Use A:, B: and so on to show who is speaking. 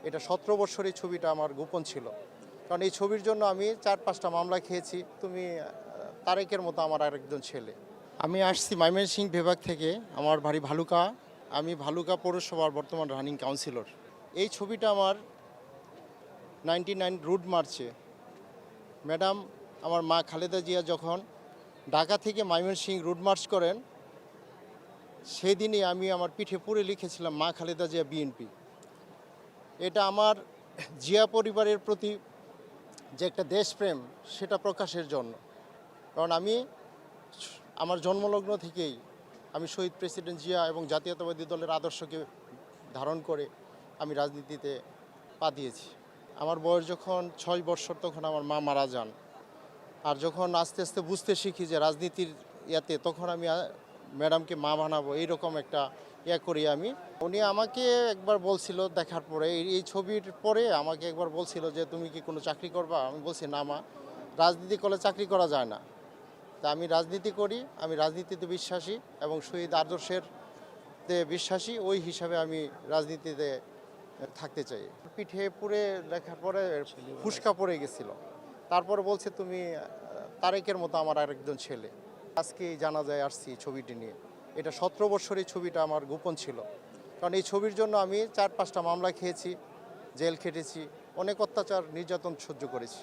A: এটা 17 বছর এই ছবিটা আমার গোপন ছিল। কারণ এই ছবির জন্য আমি 4-5টা মামলা খেয়েছি। তুমি তারেকের মতো আমার আরেকজন ছেলে। আমি আসছি ময়মনসিংহ বিভাগ থেকে, আমার বাড়ি ভালুকা। আমি ভালুকা পৌরসভার বর্তমান রানিং কাউন্সিলর। এই ছবিটা আমার 99 রুট মার্চে ম্যাডাম আমার মা খালেদা জিয়া যখন ঢাকা থেকে ময়মনসিংহ রুট মার্চ করেন, সেদিনই আমি আমার পিঠে পুরে লিখেছিলাম মা খালেদা জিয়া বিএনপি। এটা আমার জিয়া পরিবারের প্রতি যে একটা দেশপ্রেম, সেটা প্রকাশের জন্য। কারণ আমি আমার জন্মলগ্ন থেকেই আমি শহীদ প্রেসিডেন্ট জিয়া এবং জাতীয়তাবাদী দলের আদর্শকে ধারণ করে আমি রাজনীতিতে পা দিয়েছি। আমার বয়স যখন 6 বছর তখন আমার মা মারা যান। আর যখন আস্তে আস্তে বুঝতে শিখি যে রাজনীতির ইয়াতে, তখন আমি ম্যাডামকে মা বানাবো এইরকম একটা করি আমি। উনি আমাকে একবার বলছিল দেখার পরে, এই ছবির পরে আমাকে একবার বলছিল যে তুমি কি কোনো চাকরি করবা? আমি বলছি না মা, রাজনীতি করলে চাকরি করা যায় না। তা আমি রাজনীতি করি, আমি রাজনীতিতে বিশ্বাসী এবং শহীদ আদর্শের বিশ্বাসী, ওই হিসাবে আমি রাজনীতিতে থাকতে চাই। পিঠে পুড়ে দেখার পরে ফুসকা পড়ে গেছিল। তারপরে বলছে তুমি তারেকের মতো আমার আরেকজন ছেলে। আজকে জানা যায় আসছি ছবিটি নিয়ে। এটা 17 বছর এই ছবিটা আমার গোপন ছিল। কারণ এই ছবির জন্য আমি 4-5টা মামলা খেয়েছি, জেল খেটেছি, অনেক অত্যাচার নির্যাতন সহ্য করেছি।